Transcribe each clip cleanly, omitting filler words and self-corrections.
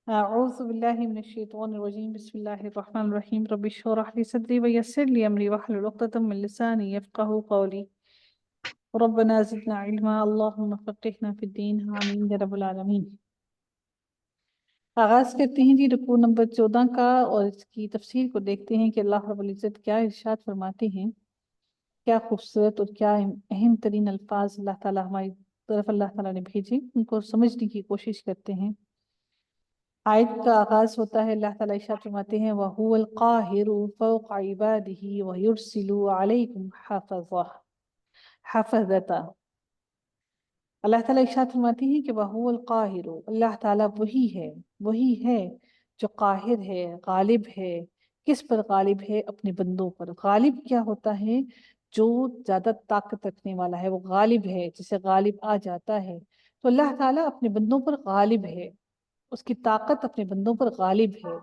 أعوذ بالله من الشيطان الرجيم بسم الله الرحمن الرحيم رب اشرح لي صدري ويسر لي أمري واحلل عقدة من لساني يفقهوا قولي ربنا زدنا علما اللهم فقهنا في الدين آمين يا رب العالمين۔ آغاز کرتے ہیں جی رکوع نمبر 14 کا اور اس کی تفسیر کو دیکھتے ہیں کہ اللہ رب العزت کیا ارشاد فرماتے ہیں۔ کیا خوبصورت اور کیا اہم ترین الفاظ اللہ تعالیٰ ہماری طرف اللہ تعالیٰ نے بھیجے، ان کو سمجھنے کی کوشش کرتے ہیں۔ آیت کا آغاز ہوتا ہے، اللہ تعالیٰ ارشاد فرماتے ہیں وَهُوَ الْقَاهِرُ فَوْقَ عِبَادِهِ وَيُرْسِلُ عَلَيْكُمْ حَفَظَةً۔ اللہ تعالیٰ ارشاد فرماتے ہیں کہ وَهُوَ الْقَاهِرُ، اللہ تعالیٰ وہی ہے جو قاہر ہے، غالب ہے۔ کس پر غالب ہے؟ اپنے بندوں پر۔ غالب کیا ہوتا ہے؟ جو زیادہ طاقت رکھنے والا ہے وہ غالب ہے، جسے غالب آ جاتا ہے۔ تو اللہ تعالیٰ اپنے بندوں پر غالب ہے، اس کی طاقت اپنے بندوں پر غالب ہے۔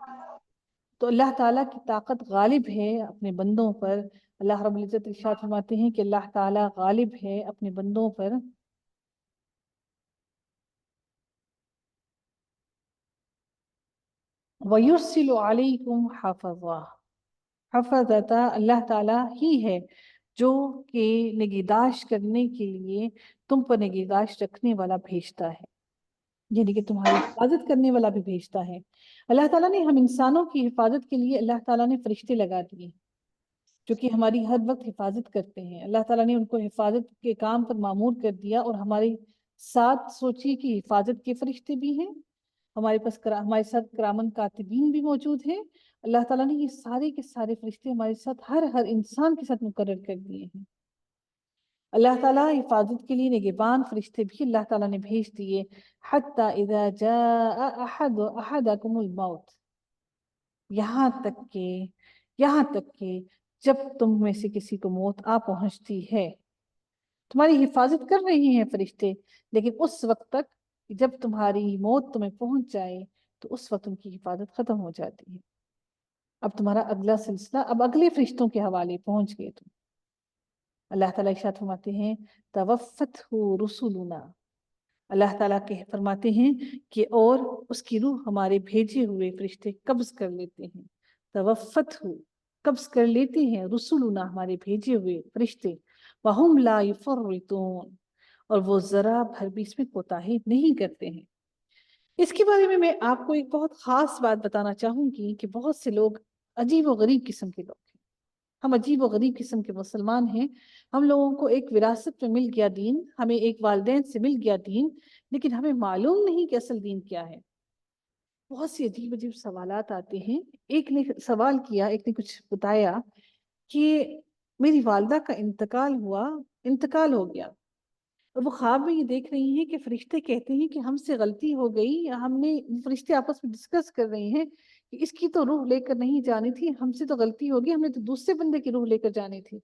تو اللہ تعالیٰ کی طاقت غالب ہے اپنے بندوں پر۔ اللہ رب العزت ارشاد فرماتے ہیں کہ اللہ تعالیٰ غالب ہے اپنے بندوں پر۔ وَيُرْسِلُ عَلَيْكُمْ حَفَظًا، حفظتا اللہ تعالیٰ ہی ہے جو کہ نگہداشت کرنے کے لیے تم پر نگہداشت رکھنے والا بھیجتا ہے، یعنی کہ تمہاری حفاظت کرنے والا بھی بھیجتا ہے۔ اللہ تعالیٰ نے ہم انسانوں کی حفاظت کے لیے اللہ تعالیٰ نے فرشتے لگا دیے جو کہ ہماری ہر وقت حفاظت کرتے ہیں۔ اللہ تعالیٰ نے ان کو حفاظت کے کام پر مامور کر دیا، اور ہمارے ساتھ سوچیے کہ حفاظت کے فرشتے بھی ہیں، ہمارے ساتھ کرامن کاتبین بھی موجود ہیں۔ اللہ تعالیٰ نے یہ سارے کے سارے فرشتے ہمارے ساتھ ہر انسان کے ساتھ مقرر کر دیے ہیں۔ اللہ تعالیٰ حفاظت کے لیے نگہبان فرشتے بھی اللہ تعالیٰ نے بھیج دیے۔ حَتَّى إِذَا جَاءَ أَحَدَكُمُ الْمَوْتُ، یہاں تک کہ جب تم میں سے کسی کو موت آ پہنچتی ہے، تمہاری حفاظت کر رہے ہیں فرشتے، لیکن اس وقت تک جب تمہاری موت تمہیں پہنچ جائے تو اس وقت ان کی حفاظت ختم ہو جاتی ہے۔ اب تمہارا اگلا سلسلہ اب اگلے فرشتوں کے حوالے پہنچ گئے تم۔ اللہ تعالیٰ ارشاد فرماتے ہیں توفتہ رسولنا، اللہ تعالیٰ کے فرماتے ہیں کہ اور اس کی روح ہمارے بھیجے ہوئے فرشتے قبض کر لیتے ہیں۔ توفتہ، قبض کر لیتے ہیں، رسولنا ہمارے بھیجے ہوئے فرشتے، وہم لا یفرطون، اور وہ ذرا بھر بھی اس میں کوتاہی نہیں کرتے ہیں۔ اس کے بارے میں آپ کو ایک بہت خاص بات بتانا چاہوں گی کہ بہت سے لوگ عجیب و غریب قسم کے لوگ ہیں۔ ہم عجیب و غریب قسم کے مسلمان ہیں۔ ہم لوگوں کو ایک وراثت میں مل گیا دین، ہمیں ایک والدین سے مل گیا دین، لیکن ہمیں معلوم نہیں کہ اصل دین کیا ہے۔ بہت سی عجیب عجیب سوالات آتے ہیں۔ ایک نے سوال کیا، ایک نے کچھ بتایا کہ میری والدہ کا انتقال ہو گیا، اور وہ خواب میں یہ دیکھ رہی ہیں کہ فرشتے کہتے ہیں کہ ہم سے غلطی ہو گئی، فرشتے آپس میں ڈسکس کر رہے ہیں کہ اس کی تو روح لے کر نہیں جانی تھی، ہم سے تو غلطی ہو گئی، ہم نے تو دوسرے بندے کی روح لے کر جانی تھی۔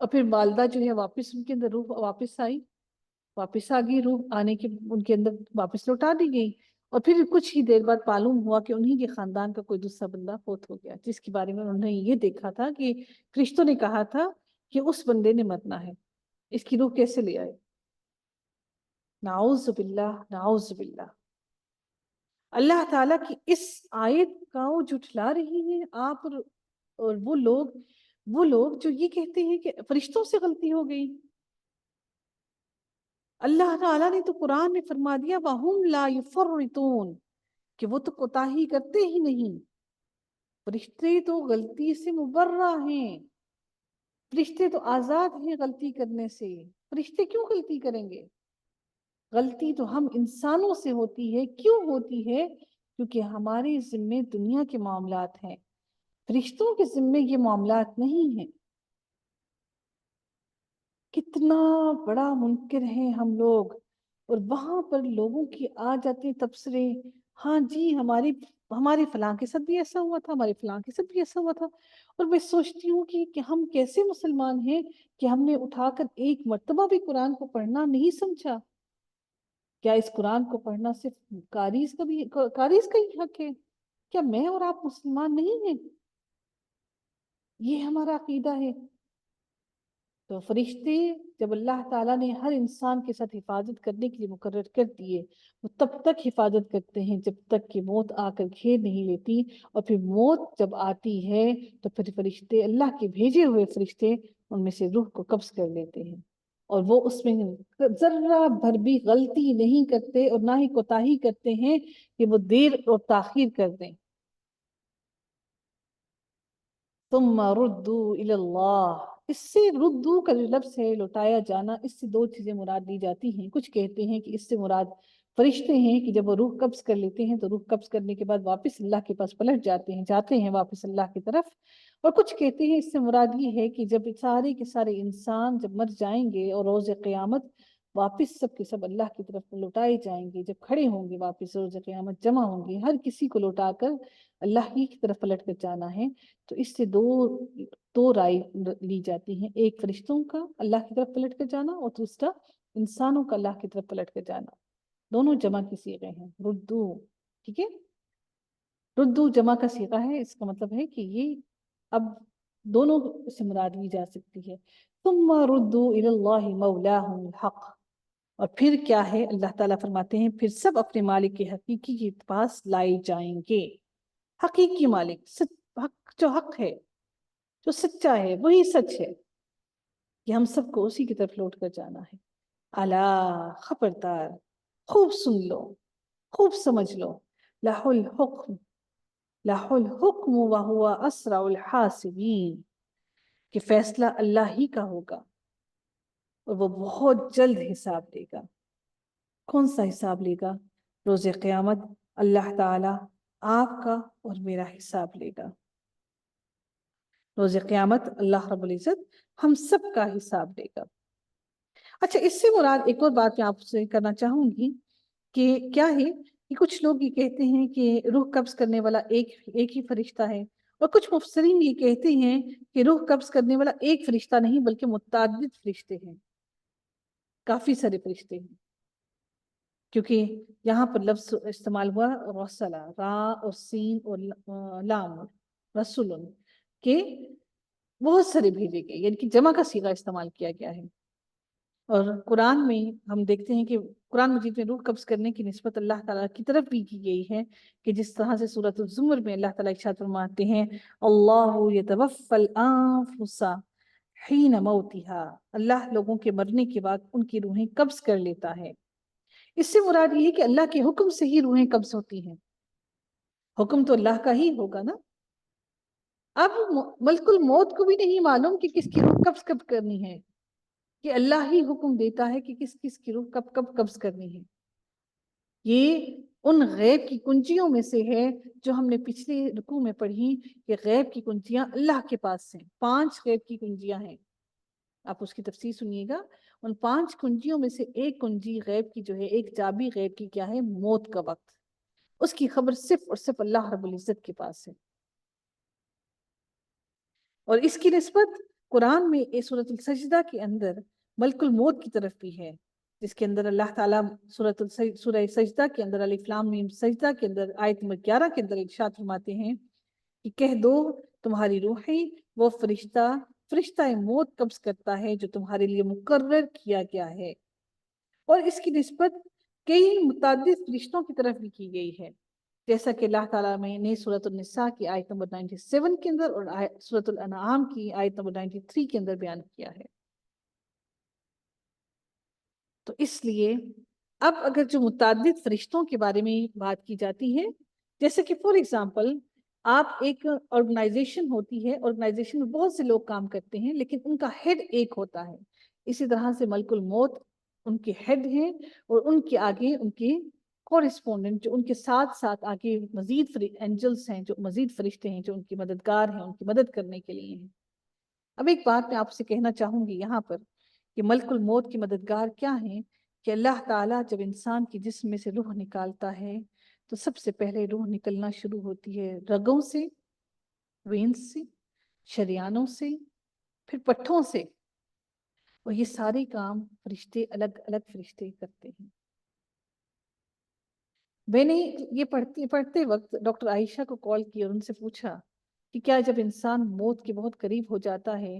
اور پھر والدہ جو ہے واپس ان کے اندر روح واپس آ گئی، روح آنے کے ان کے اندر واپس لوٹا دی گئی۔ اور پھر کچھ ہی دیر بعد معلوم ہوا کہ انہی کے خاندان کا کوئی دوسرا بندہ فوت ہو گیا، جس کے بارے میں انہوں نے یہ دیکھا تھا کہ فرشتوں نے کہا تھا کہ اس بندے نے مرنا ہے، اس کی روح کیسے لے آئے؟ نعوذ باللہ، نعوذ باللہ۔ اللہ تعالیٰ کی اس آیت کا وہ جھٹلا رہی ہیں آپ، اور وہ لوگ جو یہ کہتے ہیں کہ فرشتوں سے غلطی ہو گئی۔ اللہ تعالیٰ نے تو قرآن میں فرما دیا وَهُمْ لَا يُفَرِّطُونَ، کہ وہ تو کوتاہی کرتے ہی نہیں۔ فرشتے تو غلطی سے مبرہ ہیں، فرشتے تو آزاد ہیں غلطی کرنے سے۔ فرشتے کیوں غلطی کریں گے؟ غلطی تو ہم انسانوں سے ہوتی ہے۔ کیوں ہوتی ہے؟ کیونکہ ہمارے ذمے دنیا کے معاملات ہیں، فرشتوں کے ذمے یہ معاملات نہیں ہیں۔ کتنا بڑا منکر ہیں ہم لوگ، اور وہاں پر لوگوں کی آ جاتے ہیں تبصرے، ہاں جی ہمارے فلاں کے ساتھ بھی ایسا ہوا تھا، ہمارے فلاں کے ساتھ بھی ایسا ہوا تھا۔ اور میں سوچتی ہوں کہ ہم کیسے مسلمان ہیں کہ ہم نے اٹھا کر ایک مرتبہ بھی قرآن کو پڑھنا نہیں سمجھا۔ کیا اس قرآن کو پڑھنا صرف قاریز کا ہی حق ہے؟ کیا میں اور آپ مسلمان نہیں ہیں؟ یہ ہمارا عقیدہ ہے۔ تو فرشتے جب اللہ تعالیٰ نے ہر انسان کے ساتھ حفاظت کرنے کے لیے مقرر کر دیے، وہ تب تک حفاظت کرتے ہیں جب تک کہ موت آ کر گھیر نہیں لیتی، اور پھر موت جب آتی ہے تو پھر فرشتے، اللہ کے بھیجے ہوئے فرشتے، ان میں سے روح کو قبض کر لیتے ہیں، اور وہ اس میں ذرہ بھر بھی غلطی نہیں کرتے اور نہ ہی کوتاہی کرتے ہیں کہ وہ دیر اور تاخیر کر دیں۔ ثم ردوا الی اللہ، اس سے ردو کا جو لفظ ہے لوٹایا جانا، اس سے دو چیزیں مراد لی جاتی ہیں۔ کچھ کہتے ہیں کہ اس سے مراد فرشتے ہیں کہ جب وہ روح قبض کر لیتے ہیں تو روح قبض کرنے کے بعد واپس اللہ کے پاس پلٹ جاتے ہیں واپس اللہ کی طرف۔ اور کچھ کہتے ہیں اس سے مراد یہ ہے کہ جب سارے کے سارے انسان جب مر جائیں گے اور روز قیامت واپس سب کے سب اللہ کی طرف لوٹائے جائیں گے، جب کھڑے ہوں گے واپس روز قیامت جمع ہوں گے، ہر کسی کو لوٹا کر اللہ ہی کی طرف پلٹ کر جانا ہے۔ تو اس سے دو رائے لی جاتی ہیں، ایک فرشتوں کا اللہ کی طرف پلٹ کر جانا، اور دوسرا انسانوں کا اللہ کی طرف پلٹ کر جانا۔ دونوں جمع کی صیغے ہیں، ردو، ٹھیک ہے، ردو جمع کا صیغہ ہے، اس کا مطلب ہے کہ یہ اب دونوں سے مراد لی جا سکتی ہے۔ ثم ردوا الی اللہ مولاہم الحق، اور پھر کیا ہے، اللہ تعالیٰ فرماتے ہیں پھر سب اپنے مالک کے حقیقی کے پاس لائے جائیں گے۔ حقیقی مالک، حق جو حق ہے، جو سچا ہے، وہی سچ ہے کہ ہم سب کو اسی کی طرف لوٹ کر جانا ہے۔ الا، خبردار، خوب سن لو، خوب سمجھ لو، لہ الحکم، لہ الحکم وہو اسرع الحاسبین، کہ فیصلہ اللہ ہی کا ہوگا اور وہ بہت جلد حساب لے گا۔ کون سا حساب لے گا؟ روز قیامت اللہ تعالی آپ کا اور میرا حساب لے گا۔ روز قیامت اللہ رب العزت ہم سب کا حساب لے گا۔ اچھا، اس سے مراد ایک اور بات میں آپ سے کرنا چاہوں گی کہ کیا ہے کہ کچھ لوگ یہ کہتے ہیں کہ روح قبض کرنے والا ایک ہی فرشتہ ہے، اور کچھ مفسرین یہ کہتے ہیں کہ روح قبض کرنے والا ایک فرشتہ نہیں بلکہ متعدد فرشتے ہیں، کافی سارے فرشتے ہیں، کیونکہ یہاں پر لفظ استعمال ہوا رسلا، را اور سین اور لام، رسول، کہ بہت سارے بھیجے گئے، یعنی کہ جمع کا صیغہ استعمال کیا گیا ہے۔ اور قرآن میں ہم دیکھتے ہیں کہ قرآن مجید میں روح قبض کرنے کی نسبت اللہ تعالیٰ کی طرف بھی کی گئی ہے، کہ جس طرح سے سورۃ الزمر میں اللہ تعالیٰ ارشاد فرماتے ہیں اللہ یتوفی الانفس حین موتها، اللہ لوگوں کے مرنے کے بعد ان کی روحیں قبض کر لیتا ہے۔ اس سے مراد یہ ہے کہ اللہ کے حکم سے ہی روحیں قبض ہوتی ہیں، حکم تو اللہ کا ہی ہوگا نا۔ اب ملک الموت کو بھی نہیں معلوم کہ کس کی روح قبض کب کرنی ہے، کہ اللہ ہی حکم دیتا ہے کہ کس کس کی روح کب کب قبض کرنی ہے۔ یہ ان غیب کی کنجیوں میں سے ہے جو ہم نے پچھلے رکوع میں پڑھی کہ غیب کی کنجیاں اللہ کے پاس ہیں، 5 غیب کی کنجیاں ہیں، آپ اس کی تفسیر سنیے گا۔ ان 5 کنجیوں میں سے ایک کنجی غیب کی جو ہے، ایک چابی غیب کی کیا ہے، موت کا وقت، اس کی خبر صرف اور صرف اللہ رب العزت کے پاس ہے۔ اور اس کی نسبت قرآن میں سورۃ السجدہ کے اندر ملک الموت کی طرف بھی ہے، جس کے اندر اللہ تعالیٰ سورہ سجدہ کے اندر الف لام میم سجدہ کے اندر آیت نمبر 11 کے اندر ارشاد فرماتے ہیں کہ کہہ دو تمہاری روحیں وہ فرشتہ موت قبض کرتا ہے جو تمہارے لیے مقرر کیا گیا ہے۔ اور اس کی نسبت کئی متعدد فرشتوں کی طرف بھی کی گئی ہے، جیسا کہ اللہ تعالیٰ نے سورۃ النساء کی آیت نمبر 97 کے اندر اور سورۃ الانعام کی آیت نمبر 93 کے اندر بیان کیا ہے۔ تو اس لیے اب اگر جو متعدد فرشتوں کے بارے میں بات کی جاتی ہے، جیسے کہ فور ایگزامپل آپ ایک آرگنائزیشن ہوتی ہے، آرگنائزیشن میں بہت سے لوگ کام کرتے ہیں لیکن ان کا ہیڈ ایک ہوتا ہے، اسی طرح سے ملک الموت ان کے ہیڈ ہیں، اور ان کے آگے ان کے کورسپونڈنٹ جو ان کے ساتھ ساتھ آگے مزید اینجلز ہیں، جو مزید فرشتے ہیں جو ان کی مددگار ہیں، ان کی مدد کرنے کے لیے ہیں۔ اب ایک بات میں آپ سے کہنا چاہوں گی یہاں پر کہ ملک الموت کی مددگار کیا ہیں، کہ اللہ تعالیٰ جب انسان کی جسم میں سے روح نکالتا ہے تو سب سے پہلے روح نکلنا شروع ہوتی ہے رگوں سے، وینز سے، شریانوں سے، پھر پٹھوں سے، اور یہ سارے کام فرشتے الگ الگ فرشتے کرتے ہیں۔ میں نے یہ پڑھتے وقت ڈاکٹر عائشہ کو کال کی اور ان سے پوچھا کہ کیا جب انسان موت کے بہت قریب ہو جاتا ہے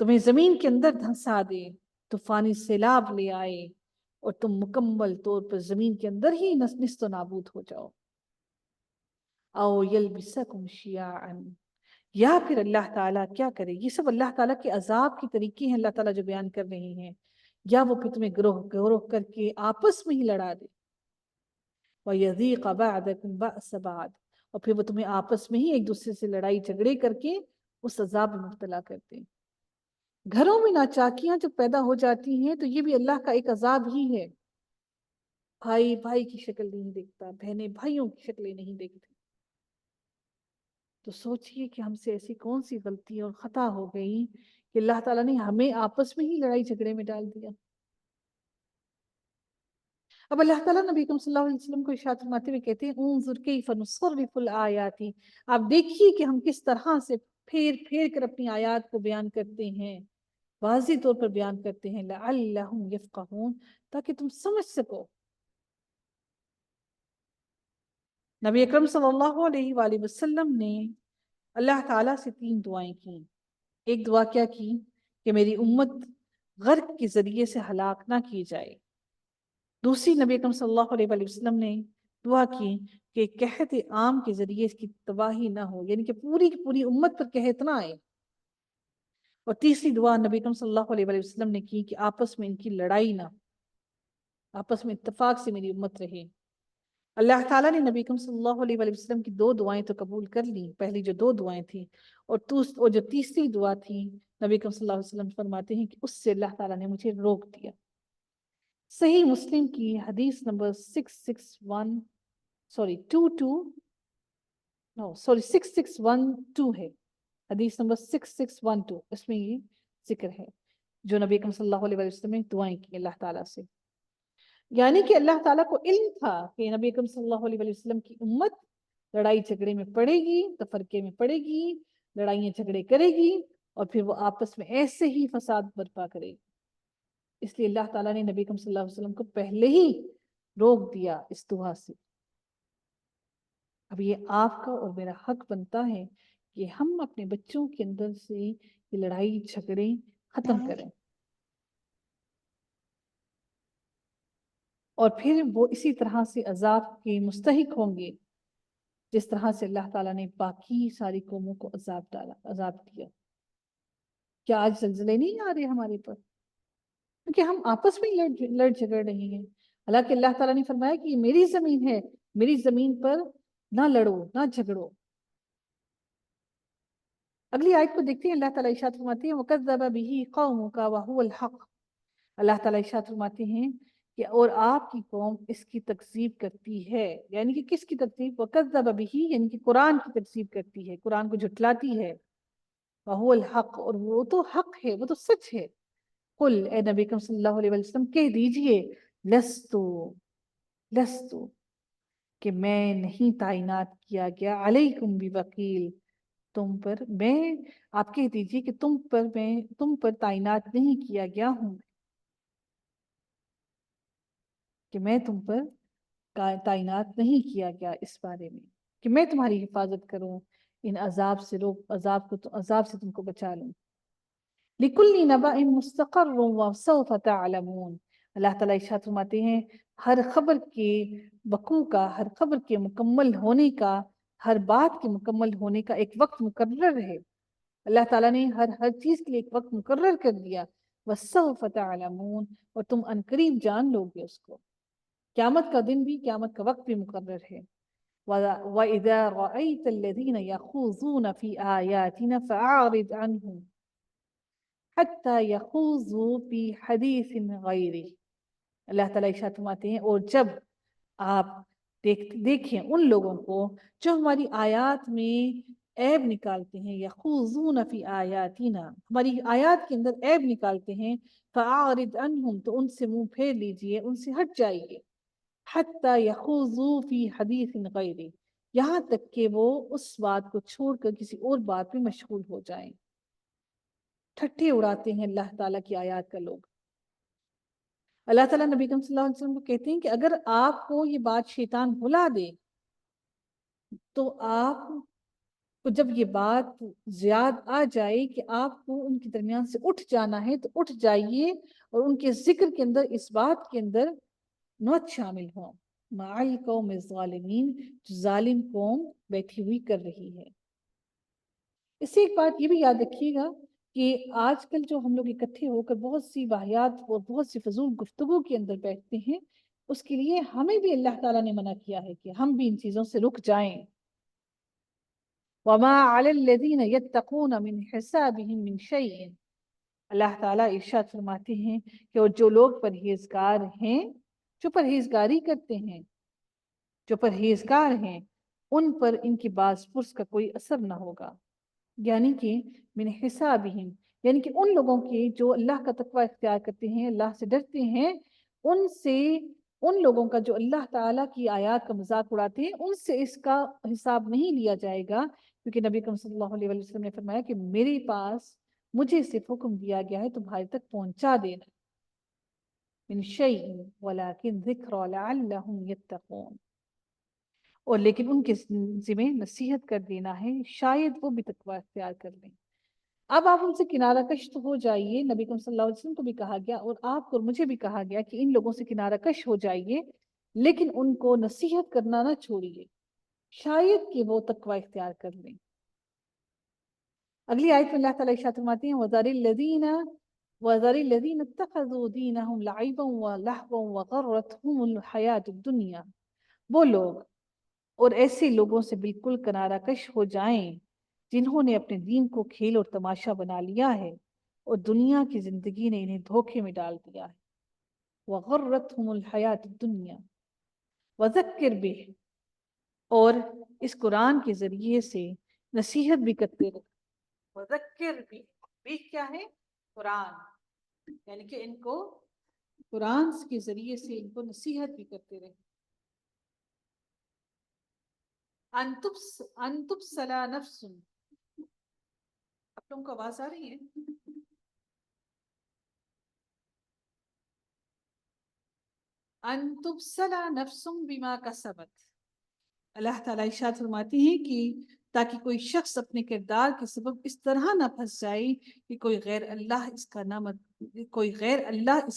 تمہیں زمین کے اندر دھنسا دے، طوفانی سیلاب لے آئے اور تم مکمل طور پر زمین کے اندر ہی نست و نابود ہو جاؤ، او یلبسکم شیعا، یا پھر اللہ تعالیٰ کیا کرے، یہ سب اللہ تعالیٰ کے عذاب کی طریقے ہیں اللہ تعالیٰ جو بیان کر رہے ہیں، یا وہ پھر تمہیں گروہ گروہ کر کے آپس میں ہی لڑا دے، وَيَذِيقَ بَعْدَكُمْ بَأْسَ بَعْدٍ، اور پھر وہ تمہیں آپس میں ہی ایک دوسرے سے لڑائی جھگڑے کر کے اس عذاب میں مبتلا کرتے ہیں۔ گھروں میں ناچاکیاں جب پیدا ہو جاتی ہیں تو یہ بھی اللہ کا ایک عذاب ہی ہے۔ بھائی بھائی کی شکل نہیں دیکھتا، بہنیں بھائیوں کی شکلیں نہیں دیکھتی، تو سوچئے کہ ہم سے ایسی کون سی غلطی اور خطا ہو گئی کہ اللہ تعالیٰ نے ہمیں آپس میں ہی لڑائی جھگڑے میں ڈال دیا۔ اب اللہ تعالیٰ نبی اکرم صلی اللہ علیہ وسلم کو ارشاد فرماتے ہوئے کہتے ہیں انظر کیف نصرف الآیات، آپ دیکھیے کہ ہم کس طرح سے پھیر پھیر کر اپنی آیات کو بیان کرتے ہیں، واضح طور پر بیان کرتے ہیں، لعلہم یفقہون، تاکہ تم سمجھ سکو۔ نبی اکرم صلی اللہ علیہ وآلہ وسلم نے اللہ تعالیٰ سے 3 دعائیں کی۔ ایک دعا کیا کی کہ میری امت غرق کے ذریعے سے ہلاک نہ کی جائے۔ دوسری نبی اکرم صلی اللہ علیہ وآلہ وسلم نے دعا کی کہ قحط عام کے ذریعے اس کی تباہی نہ ہو، یعنی کہ پوری کی پوری امت پر قحط نہ آئے۔ اور تیسری دعا نبی اکرم صلی اللہ علیہ وآلہ وسلم نے کی کہ آپس میں ان کی لڑائی نہ، آپس میں اتفاق سے میری امت رہے۔ اللہ تعالیٰ نے نبی اکرم صلی اللہ علیہ وآلہ وسلم کی 2 دعائیں تو قبول کر لی، پہلی جو 2 دعائیں تھیں، اور جو تیسری دعا تھی نبی اکرم صلی اللہ علیہ وسلم فرماتے ہیں کہ اس سے اللہ تعالیٰ نے مجھے روک دیا۔ صحیح مسلم کی حدیث نمبر 6612 ہے، حدیث نمبر 6612، اس میں یہ ذکر ہے جو نبی اکرم صلی اللہ علیہ وآلہ وسلم نے دعائیں کی اللہ تعالیٰ سے، یعنی کہ اللہ تعالیٰ کو علم تھا کہ نبی اکرم صلی اللہ علیہ وآلہ وسلم کی امت لڑائی جھگڑے میں پڑے گی، تفرقے میں پڑے گی، لڑائیاں جھگڑے کرے گی، اور پھر وہ آپس میں ایسے ہی فساد برپا کرے گی۔ اس لیے اللہ تعالیٰ نے نبی اکرم صلی اللہ علیہ وسلم کو پہلے ہی روک دیا اس دعا سے۔ اب یہ آپ کا اور میرا حق بنتا ہے کہ ہم اپنے بچوں کے اندر سے یہ لڑائی جھگڑے ختم کریں، اور پھر وہ اسی طرح سے عذاب کے مستحق ہوں گے جس طرح سے اللہ تعالیٰ نے باقی ساری قوموں کو عذاب دیا۔ کیا آج زلزلے نہیں آ رہے ہمارے پر؟ کیونکہ ہم آپس میں لڑ جھگڑ رہے ہیں، حالانکہ اللہ تعالیٰ نے فرمایا کہ یہ میری زمین ہے، میری زمین پر نہ لڑو نہ جھگڑو۔ اگلی آیت کو دیکھتے ہیں، اللہ تعالیٰ ارشاد فرماتے ہیں وَكَذَّبَ بِهِ قَوْمُكَ وَهُوَ الْحَقُّ، اللہ تعالیٰ ارشاد فرماتے ہیں کہ اور آپ کی قوم اس کی تکذیب کرتی ہے، یعنی کہ کس کی تکذیب؟ وَكَذَّبَ بِهِ، یعنی کہ قرآن کی تکذیب کرتی ہے، قرآن کو جھٹلاتی ہے، وَهُوَ الْحَقُّ، اور وہ تو حق ہے، وہ تو سچ ہے۔ قل، اے نبی کریم صلی اللہ علیہ وسلم کہہ دیجئے، لستو کہ میں نہیں تعینات کیا گیا، علیکم بوکیل، تم پر، میں، آپ کہہ دیجئے کہ تم پر تعینات نہیں کیا گیا ہوں، کہ میں تم پر تعینات نہیں کیا گیا اس بارے میں کہ میں تمہاری حفاظت کروں، ان عذاب سے عذاب سے تم کو بچا لوں۔ لِكُلِّ نَبَأٍ مُسْتَقَرٌّ وَسَوْفَ تَعْلَمُونَ، اللہ تعالیٰ ارشاد فرماتے ہیں ہر خبر کے وقوع کا، ہر خبر کے مکمل ہونے کا، ہر بات کے مکمل ہونے کا ایک وقت مقرر ہے۔ اللہ تعالیٰ نے ہر چیز کے لیے ایک وقت مقرر کر دیا۔ وَسَوْفَ تَعْلَمُونَ، اور تم عنقریب جان لو گے اس کو، قیامت کا دن بھی، قیامت کا وقت بھی مقرر ہے۔ وَإِذَا رَأَيْتَ الَّذِينَ يَخُوضُونَ فِي آيَاتِنَا فَأَعْرِضْ عَنْهُمْ حَتَّى يَخُوضُوا فِي حَدِيثٍ غَيْرِهِ، اللہ تعالیٰ ارشاد فرماتے ہیں اور جب آپ دیکھیں ان لوگوں کو جو ہماری آیات میں عیب نکالتے ہیں، یخوضون فی آیاتنا، ہماری آیات کے اندر عیب نکالتے ہیں، فَأَعْرِضْ عَنْهُمْ، تو ان سے منہ پھیر لیجئے، ان سے ہٹ جائیے، حَتَّى يَخُوضُوا فِي حَدِيثٍ غَيْرِهِ، یہاں تک کہ وہ اس بات کو چھوڑ کر کسی اور بات میں مشغول ہو جائیں۔ ٹھٹے اڑاتے ہیں اللہ تعالیٰ کی آیات کا لوگ۔ اللہ تعالیٰ نبی صلی اللہ علیہ وسلم کو کہتے ہیں کہ اگر آپ کو یہ بات شیطان بھلا دے تو آپ تو جب یہ بات زیاد آ جائے کہ آپ کو ان کے درمیان سے اٹھ جانا ہے تو اٹھ جائیے، اور ان کے ذکر کے اندر اس بات کے اندر نوت شامل ہوں، مع القوم الظالمین، جو ظالم قوم بیٹھی ہوئی کر رہی ہے۔ اس سے ایک بات یہ بھی یاد رکھیے گا کہ آج کل جو ہم لوگ اکٹھے ہو کر بہت سی واہیات اور بہت سی فضول گفتگو کے اندر بیٹھتے ہیں، اس کے لیے ہمیں بھی اللہ تعالیٰ نے منع کیا ہے کہ ہم بھی ان چیزوں سے رک جائیں۔ وَمَا عَلَى الَّذِينَ يَتَّقُونَ مِنْ حِسَابِهِمْ مِنْ شَيْءٍ، اللہ تعالیٰ ارشاد فرماتے ہیں کہ وہ جو لوگ پرہیزگار ہیں، جو پرہیزگاری کرتے ہیں، جو پرہیزگار ہیں، ان پر ان کی باز پرس کا کوئی اثر نہ ہوگا۔ یعنی کہ من حسابہم، یعنی کہ ان لوگوں کے جو اللہ کا تقوی اختیار کرتے ہیں، اللہ سے ڈرتے ہیں، ان سے، ان لوگوں کا جو اللہ تعالیٰ کی آیات کا مذاق اڑاتے ہیں، ان سے اس کا حساب نہیں لیا جائے گا، کیونکہ نبی کریم صلی اللہ علیہ وسلم نے فرمایا کہ میرے پاس مجھے صرف حکم دیا گیا ہے تمہارے تک پہنچا دینا، من شیء ولکن ذکر لعلہم یتقون، اور لیکن ان کے ذمہ نصیحت کر دینا ہے، شاید وہ بھی تقوی اختیار کر لیں۔ اب آپ ان سے کنارہ کش تو ہو جائیے، نبی کریم صلی اللہ علیہ وسلم کو بھی کہا گیا اور آپ کو اور مجھے بھی کہا گیا کہ ان لوگوں سے کنارہ کش ہو جائیے، لیکن ان کو نصیحت کرنا نہ چھوڑیے، شاید کہ وہ تقوی اختیار کر لیں۔ اگلی آیت میں اللہ تعالیٰ ارشاد فرماتے ہیں وَذَرِ الَّذِينَ اتَّخَذُوا دِينَهُمْ لَعِبًا وَلَهْوًا وَغَرَّتْهُمُ الْحَيَاةُ الدُّنْيَا، وہ لوگ اور ایسے لوگوں سے بالکل کنارہ کش ہو جائیں جنہوں نے اپنے دین کو کھیل اور تماشا بنا لیا ہے، اور دنیا کی زندگی نے انہیں دھوکے میں ڈال دیا ہے۔ وَغَرَّتْهُمُ الْحَيَاةُ الدُّنْيَا وَذَكِّرْ بِهِ، اور اس قرآن کے ذریعے سے نصیحت بھی کرتے رہے۔ وَذَكِّرْ بِهِ کیا ہے؟ قرآن، یعنی کہ ان کو قرآن کے ذریعے سے ان کو نصیحت بھی کرتے رہے۔ ان تبصلا نفس، آپ لوگوں کو آواز آ رہی ہے؟ ان تبصلا نفس بما کسبت، اللہ تعالیٰ ارشاد فرماتی ہیں کہ تاکہ کوئی شخص اپنے کردار کے سبب اس طرح نہ پھنس جائے کہ کوئی غیر اللہ اس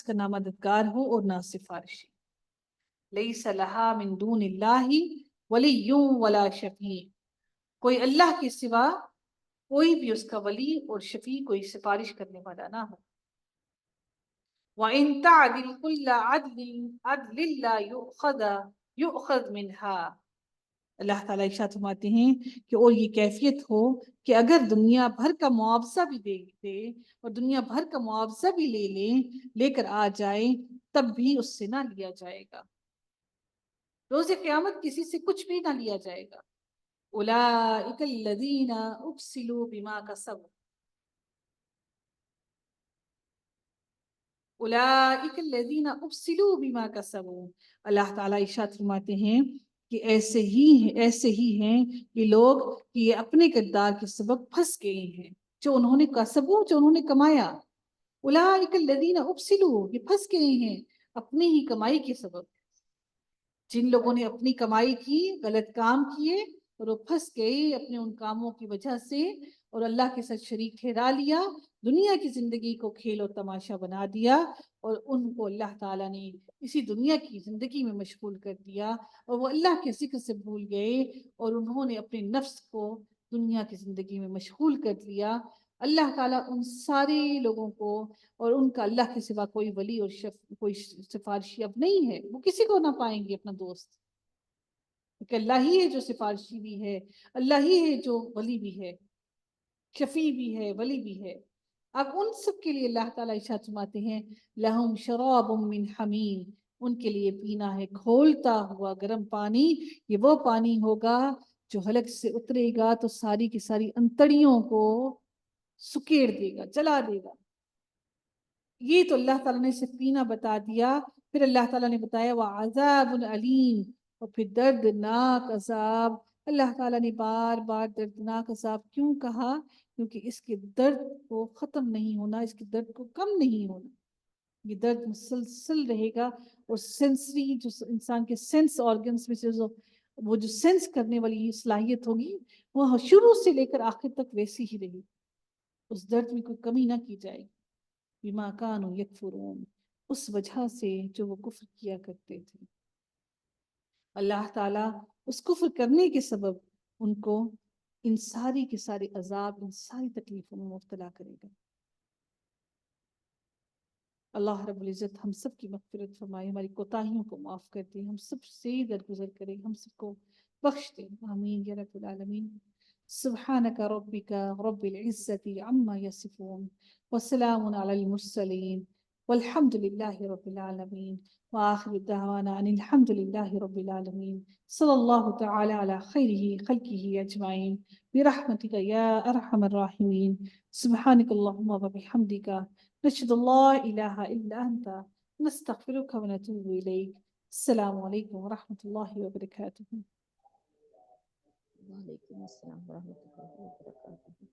کا نامددگار ہو اور نہ سفارشی۔ لیس لہا من دون اللہ ولی ولا شفیع، کوئی اللہ کے سوا کوئی بھی اس کا ولی اور شفیع، کوئی سفارش کرنے والا نہ ہو۔ وَإِن تَعْدِلْ كُلَّ عَدْلٍ لَا يُؤْخَذْ مِنْهَا، اللہ تعالیٰ ارشاد فرماتے ہیں کہ اور یہ کیفیت ہو کہ اگر دنیا بھر کا معاوضہ بھی دے اور دنیا بھر کا معاوضہ بھی لے کر آ جائے، تب بھی اس سے نہ لیا جائے گا۔ روز قیامت کسی سے کچھ بھی نہ لیا جائے گا۔ اولئک الذین ابسلوا بما کسبوا، اولئک الذین ابسلوا بما کسبوا، اللہ تعالیٰ ارشاد فرماتے ہیں کہ ایسے ہی ہیں یہ لوگ کہ یہ اپنے کردار کے سبب پھنس گئے ہیں، جو انہوں نے کسبوا، جو انہوں نے کمایا۔ اولئک الذین ابسلوا، یہ پھنس گئے ہیں اپنی ہی کمائی کے سبب۔ جن لوگوں نے اپنی کمائی کی، غلط کام کیے اور وہ پھنس گئے اپنے ان کاموں کی وجہ سے، اور اللہ کے ساتھ شریک ٹھہرا لیا، دنیا کی زندگی کو کھیل اور تماشا بنا دیا، اور ان کو اللہ تعالیٰ نے اسی دنیا کی زندگی میں مشغول کر دیا، اور وہ اللہ کے ذکر سے بھول گئے، اور انہوں نے اپنے نفس کو دنیا کی زندگی میں مشغول کر لیا۔ اللہ تعالیٰ ان سارے لوگوں کو، اور ان کا اللہ کے سوا کوئی ولی اور کوئی سفارشی اب نہیں ہے، وہ کسی کو نہ پائیں گے اپنا دوست، کیونکہ اللہ ہی ہے جو سفارشی بھی ہے، اللہ ہی ہے جو ولی بھی ہے، شفیع بھی ہے، ولی بھی ہے۔ اب ان سب کے لیے اللہ تعالیٰ ارشاد فرماتے ہیں لہم شراب من حمیم، ان کے لیے پینا ہے کھولتا ہوا گرم پانی، یہ وہ پانی ہوگا جو حلق سے اترے گا تو ساری کی ساری انتڑیوں کو سکیڑ دے گا، جلا دے گا۔ یہ تو اللہ تعالیٰ نے صرف پینا بتا دیا، پھر اللہ تعالیٰ نے بتایا وَعَذَابٌ عَلِيمٌ، اور پھر دردناک عذاب۔ اللہ تعالیٰ نے بار بار دردناک عذاب کیوں کہا؟ کیونکہ اس کے درد کو ختم نہیں ہونا، اس کے درد کو کم نہیں ہونا، یہ درد مسلسل رہے گا۔ اور سینسری جو انسان کے سینس آرگنز میں سے جو وہ جو سینس کرنے والی صلاحیت ہوگی وہ شروع سے لے کر آخر تک ویسی ہی رہی، اس درد میں کوئی کمی نہ کی جائے گی، بما کانوا یکفرون، اس وجہ سے جو وہ کفر کیا کرتے تھے۔ اللہ تعالیٰ اس کفر کرنے کے سبب ان کو ان ساری کے سارے عذاب، ان ساری تکلیفوں میں مبتلا کرے گا۔ اللہ رب العزت ہم سب کی مغفرت فرمائے، ہماری کوتاہیوں کو معاف کر دے، ہم سب سے درگزر کرے، ہم سب کو بخش دے، آمین یا رب العالمین۔ سبحانک ربک رب العزت عما یصفون وسلام علی المرسلین والحمد للہ رب العالمین وآخر دعوانا ان الحمد للہ رب العالمین صلی اللہ تعالی علی خیر خلقہ اجمعین برحمتک یا ارحم الراحمین۔ سبحانک اللہم وبحمدک نشهد أن لا إله إلا أنت نستغفرك ونتوب إليك۔ السلام عليكم ورحمة الله وبركاته۔ وعلیکم السلام ورحمۃ اللہ وبرکاتہ۔